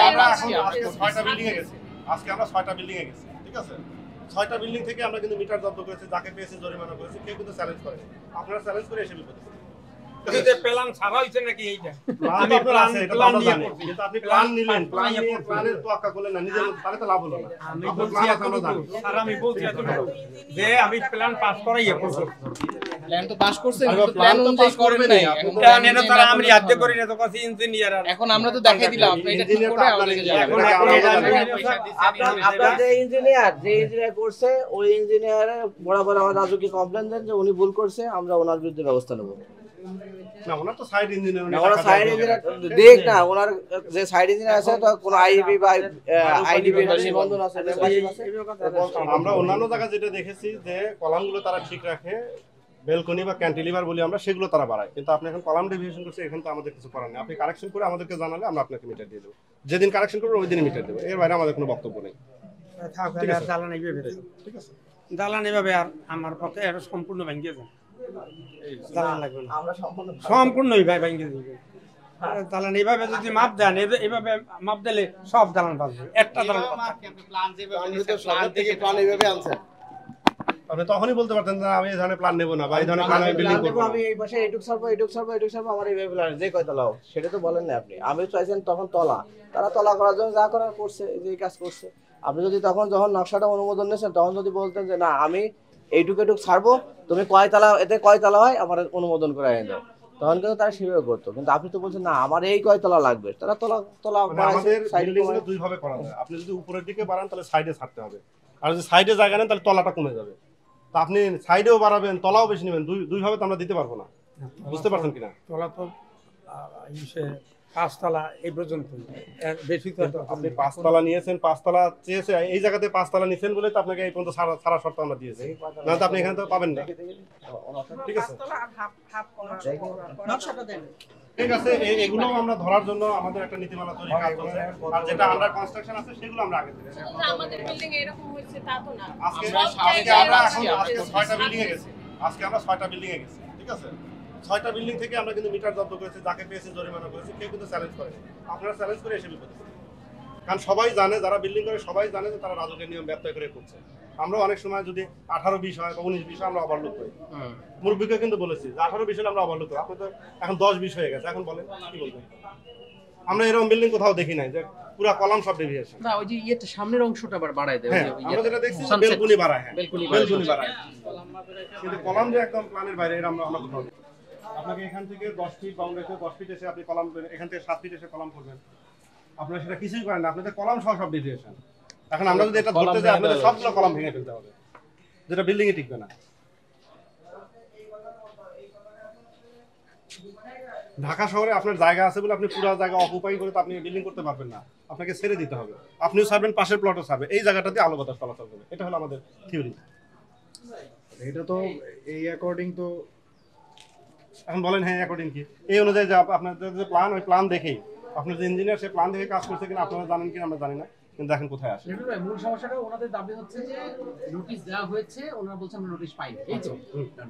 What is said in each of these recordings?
আমরা এখন আজকে 6টা বিল্ডিং এ গেছি। আজকে আমরা 6টা বিল্ডিং এ গেছি, ঠিক আছে? 6টা বিল্ডিং থেকে আমরা কিন্তু মিটার জব্দ করেছি, যাকে পেয়েছি জরিমানা করেছি, কেউ কিন্তু চ্যালেঞ্জ করেনি। আপনারা চ্যালেঞ্জ করে এসে বিপদে পড়েছেন। যে প্ল্যান ছাড়া হইছে নাকি এইটা? আমি প্ল্যান আছে, এটা আমরা জানি, কিন্তু আপনি প্ল্যান নিলেন, প্ল্যান নিয়ে প্ল্যানের তোয়াক্কা করলেন না, নিজের মধ্যে, তাহলে তো লাভ হলো না। আমি আপনার বলছি প্ল্যান আছে, আমরা জানি। স্যার আমি বলছি যে আমি প্ল্যান পাস করাই করব। প্ল্যান তো পাস করছেন, কিন্তু প্ল্যান অনুযায়ী করেন নাই। প্ল্যান এটা তারা আমি আদ্য করি না, তো কাছে ইঞ্জিনিয়ার। এখন আমরা তো দেখাই দিলাম, আপনি এটা ঠিক করে আমাদেরকে জানাবেন। আপনার যে ইঞ্জিনিয়ার করছে, ওই ইঞ্জিনিয়ারে বরাবর আমার রাজুকে কমপ্লেন দেন যে উনি ভুল করছে, আমরা ওনার বিরুদ্ধে ব্যবস্থা নেব। না, ওনার তো সাইড ইঞ্জিনিয়ার, ওনার সাইড ইঞ্জিনিয়ার দেখ না, ওনার যে সাইড ইঞ্জিনিয়ার আছে তো কোনো আইবি বা আইডিবি নিবন্ধন আছে। আমরা অন্যান্য জায়গায় যেটা দেখেছি যে কলামগুলো তারা ঠিক রাখে, বেলকনি বা ক্যান্টিলিভার বলি আমরা, সেগুলো তারা বাড়ায়। কিন্তু আপনি এখন কলাম ডেভিয়েশন করছে, এখন তো আমাদের কিছু করার নেই। আপনি কারেকশন করে আমাদেরকে জানালে আমরা আপনাকে মিটার দিয়ে দেবো। যেদিন কারেকশন করবো ওই দিনই মিটার দেবো, এর বাইরে আমাদের কোনো বক্তব্য নেই। ঠিক আছে, দালান এভাবে আর আমার পক্ষে এটা সম্পূর্ণ ভেঙে যায়। দালান লাগবে না, সম্পূর্ণই ভাই ভেঙে যাবে। দালান এইভাবে যদি মাপ দেন, এইভাবে মাপ দিলে সব দালান বাঁচবে। একটা দালান আপনি তখনই বলতে পারতেন যে আমি এই ধরনের প্ল্যান নেবো না, বা এই ধরনের প্ল্যান আমি বিল্ডিং করবো না। আমি এই পাশে এটুক সারবো আমার এইভাবে প্ল্যান, যে কয় তলা হোক, সেটা তো বলেন না আপনি। আমি চাইছেন তখন তলা, তারা তলা করার জন্য যা করার করছে, যে কাজ করছে। আপনি যদি তখন যখন নকশাটা অনুমোদন নিয়েছেন, তখন যদি বলতেন যে না আমি এইটুক ছাড়বো, তুমি কয়তলা, এতে কয়তলা হয় আমার অনুমোদন করে এনে দাও, তখন কিন্তু তারা সেভাবে করতো। কিন্তু আপনি তো বলছেন না আমার এই কয়তলা লাগবে, তারা তলা মানে আমাদের বিল্ডিংগুলো দুই ভাবে করা যায়। আপনি যদি উপরের দিকে বাড়ান তাহলে সাইডে ছাড়তে হবে, আর যদি সাইডে জায়গা নেন তাহলে তলাটা কমে যাবে। তো আপনি সাইডেও বাড়াবেন, তলাও বেশি নেবেন, দুই ভাবে তো আমরা দিতে পারবো না। বুঝতে পারছেন কিনা? তলা তো 5 তলা এই পর্যন্ত, বেশি তো আপনি 5 তলা নিয়েছেন, 5 তলা চেয়েছে, এই জায়গাতে 5 তলা নিয়েছেন বলে তো আপনাকে এই পর্যন্ত সারা শর্ত আমরা দিয়েছি, না তো আপনি এখানে তো পাবেন না। ঠিক আছে, ঠিক আছে, এগুলো আমরা ধরার জন্য আমাদের একটা নীতিমালা তৈরি কাজ করছে, আর যেটা আন্ডার কনস্ট্রাকশন আছে সেগুলো আমরা আগে থেকে। আমাদের বিল্ডিং এরকম হচ্ছে তা তো না। আজকে আমরা এখন 6টা বিল্ডিং এ গেছি। আজকে আমরা 6টা বিল্ডিং এ গেছি, ঠিক আছে? 6টা বিল্ডিং থেকে আমরা কিন্তু মিটার জব্দ করেছি, যাকে পেয়েছি জরিমানা করেছি, কেউ কিন্তু চ্যালেঞ্জ করেনি। আপনারা চ্যালেঞ্জ করে এসে বিপদে পড়েছেন। কারণ সবাই জানে, যারা বিল্ডিং করে সবাই জানে যে তারা রাজুকের নিয়ম ব্যত্যয় করে করছে। আমরা অনেক সময় যদি 18-20 হয় বা 19-20 আমরা ওভারলুক করি। মুরব্বিকে কিন্তু বলেছি যে 18-20 হলে আমরা ওভারলুক করি। আপনি তো এখন 10-20 হয়ে গেছে, এখন বলেন কি বলবেন? আমরা এরকম বিল্ডিং কোথাও দেখি নাই যে পুরো কলাম সব ডেভিয়েশন। না, ওই যে ইয়েটা সামনের অংশটা আবার বাড়ায় দেয়, ওই যে আমরা যেটা দেখছি বেলকনি বাড়ায়, হ্যাঁ বেলকনি বাড়ায়, কিন্তু কলাম যে একদম প্ল্যানের বাইরে, এটা আমরা কোথাও দেখি। আপনাকে এখান থেকে 10 ফিট বাউন্ডারি, 10 ফিট এসে আপনি কলাম, এখান থেকে 7 ফিট এসে কলাম করবেন, আপনারা সেটা কিছুই করেন না। আপনাদের কলাম সব ডেভিয়েশন। এখন আমরা যদি এটা ধরতে যাই, আপনাদের সবগুলো কলাম ভেঙে ফেলতে হবে, যেটা বিল্ডিং এ টিকবে না। ঢাকা শহরে আপনার জায়গা আছে বলে আপনি পুরো জায়গা অকুপাই করে তো আপনি বিল্ডিং করতে পারবেন না, আপনাকে ছেড়ে দিতে হবে। আপনিও ছাড়বেন, পাশের প্লটও ছাড়বে, এই জায়গাটাতে আলো বাতাস চলাচল করবে। এটা হলো আমাদের থিওরি। এটা তো এই অ্যাকর্ডিং তো এখন বলেন হ্যাঁ অ্যাকর্ডিং কি? এই অনুযায়ী যে আপনাদের যে প্ল্যান, ওই প্ল্যান দেখেই আপনার যে ইঞ্জিনিয়ার, সে প্ল্যান দেখে কাজ করছে কিনা আপনারা জানেন কিনা আমরা জানি না, কিন্তু এখন কোথায় আসে? মূল সমস্যাটা ওনাদের দাবি হচ্ছে যে নোটিশ দেওয়া হয়েছে, ওনারা বলছেন আমরা নোটিশ পাইনি। এই তো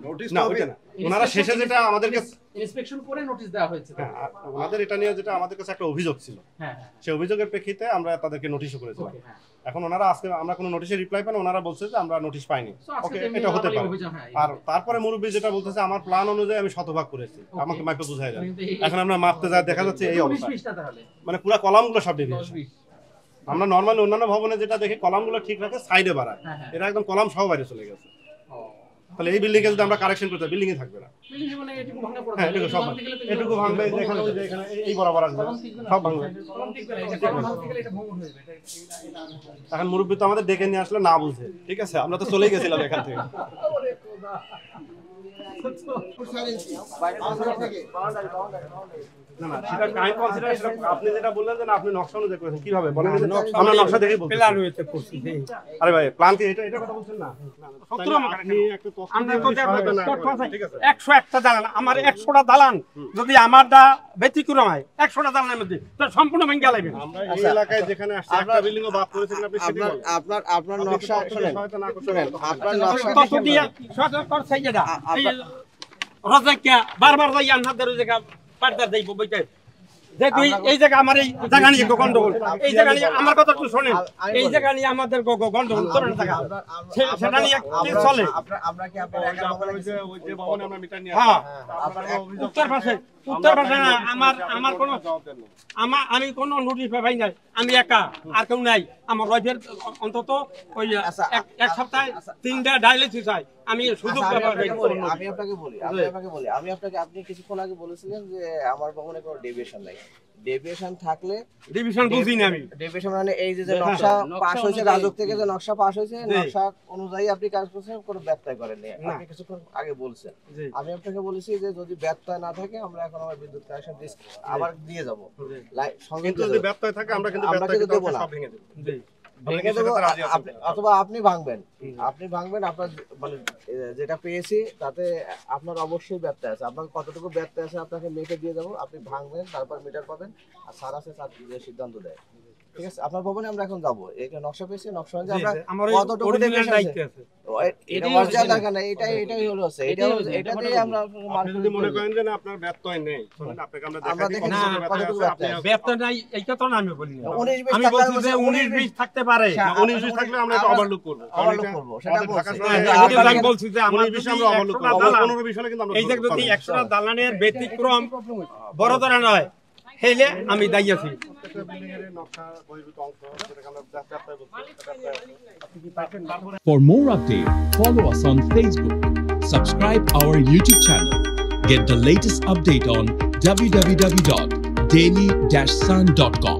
নোটিশ না, ওইটা না, ওনারা শেষে যেটা আমাদেরকে ইন্সপেকশন করে নোটিশ দেওয়া হয়েছে। হ্যাঁ, ওনাদের এটা নিয়ে যেটা আমাদের কাছে একটা অভিযোগ ছিল, হ্যাঁ, সেই অভিযোগের প্রেক্ষিতে আমরা তাদেরকে নোটিশও করেছিলাম। এখন ওনারা আজকে আমরা কোনো নোটিশের রিপ্লাই পাই না, ওনারা বলছে যে আমরা নোটিশ পাইনি। ওকে, এটা হতে পারে। আর তারপরে মুরব্বী যেটা বলতেছে আমার প্ল্যান অনুযায়ী আমি শতভাগ করেছি, আমাকে মাইপে বুঝাই যায়। এখন আমরা মাপতে যায়, দেখা যাচ্ছে এই অবস্থা, মানে পুরো কলামগুলো সব ডেভিয়েশন। আমরা নরমালি অন্যান্য ভবনে যেটা দেখি কলামগুলো ঠিক রাখে, সাইডে বাড়ায়, এটা একদম কলাম সহ বাইরে চলে গেছে। তাহলে এই বিল্ডিং এ যদি আমরা কারেকশন করতে, বিল্ডিং এ থাকবে না। হ্যাঁ, এটুকু ভাঙবে, এখানে এই বরাবর আসবে, সব ভাঙবে। এখন মুরব্বী তো আমাদের ডেকে নিয়ে আসলে না বুঝে, ঠিক আছে, আমরা তো চলেই গেছিলাম এখান থেকে। না না, সেটা কাইন্ড কনসিডারেশন। আপনি যেটা বললেন যে না আপনি নকশা অনুযায়ী করেছেন, কিভাবে বলেন? আমরা নকশা দেখেই বলছি, প্ল্যান হয়েছে করছি। আরে ভাই প্ল্যান কি এটা কথা বলছেন না? আপনি একটা আমরা তো 101টা দালান, আমার 100টা দালান যদি আমারটা ব্যতিক্রম হয়, 100টা দালানের মধ্যে তো সম্পূর্ণ ভেঙে লাগবে। আমরা এই এলাকায় যেখানে আসছে একটা বিল্ডিং ও বাদ করেছেন, আপনি সেটা বলেন। আপনার নকশা শুনেন, আপনার নকশা কত দিয়া সরকার করছে যেটা এই রজাকিয়া বারবার যাই আনহাদের জায়গা পাড়দার দেব বইতে যে তুই এই জায়গা আমার এই জায়গা নিয়ে গন্ডগোল, এই জায়গা নিয়ে আমার কথা একটু শোনেন, এই জায়গা নিয়ে আমাদের গন্ডগোল তোর জায়গা সেটা নিয়ে কি চলে? আমরা কি আপনার একা ভবনে ওই যে ভবনে আমরা মিটার নিয়ে হ্যাঁ আসি, উত্তর পাশে না আমার কোনো আমি কোনো নোটিশ পাই নাই, আমি একা আর কেউ নাই। আমার ওয়াইফের অন্তত ওই এক সপ্তাহে 3টা ডায়ালিসিস হয়, আমি সুযোগ আমি আপনাকে বলি আপনি কিছুক্ষণ আগে বলেছিলেন যে আমার ভবনে কোনো ডেভিয়েশন নাই। ডেভিয়েশন থাকলে ডিভিশন বুঝি না আমি। ডেভিয়েশন মানে এই যে নকশা পাস হয়েছে, রাজক থেকে যে নকশা পাস হয়েছে, নকশা অনুযায়ী আপনি কাজ করছেন, কোনো ব্যত্যয় করেননি। আপনি কিছুক্ষণ আগে বলছেন, আমি আপনাকে বলেছি যে যদি ব্যত্যয় না থাকে আমরা এখন আমার বিদ্যুৎ কানেকশন আবার দিয়ে যাব। কিন্তু যদি ব্যত্যয় থাকে আমরা কিন্তু দেব না, সব ভেঙে দেব। ভেঙে দেবো অথবা আপনি ভাঙবেন আপনার মানে যেটা পেয়েছি তাতে আপনার অবশ্যই ব্যত্যয় আছে। আপনার কতটুকু ব্যত্যয় আছে আপনাকে মেপে দিয়ে যাবো, আপনি ভাঙবেন, তারপর মিটার পাবেন, আর স্যার আছে, স্যার সিদ্ধান্ত দেয়। ঠিক আছে, আপনার ভবনে আমরা এখন যাবো, এটা নকশা পেয়েছি, নকশা অনুযায়ী আমরা কতটুকু ডেভিয়েশন আছে এটা মর্যাদা দরকার না, এটাই হলো আছে, এটা দিয়ে আমরা আপনি যদি মনে করেন যে না আপনার ব্যত্যয় নেই, শুনুন আপনাকে আমরা দেখাই দিই কতটুকু ব্যত্যয় আছে। ব্যত্যয় নাই এই কথা না আমি বলি না, 19-20 আমি বলছি যে 19-20 থাকতে পারে, 19-20 থাকলে আমরা এটা ওভারলুক করব, সেটা আমি বলছি যে আমার 19-20 আমরা ওভারলুক করব, 15-20 হলে কিন্তু আমরা এই যে যদি 100টা দালানের ব্যতিক্রম বড় ধরা নয় হেলে আমি দায়ী আছি। For more updates, follow us on Facebook, subscribe our YouTube channel, get the latest update on www.daily-sun.com.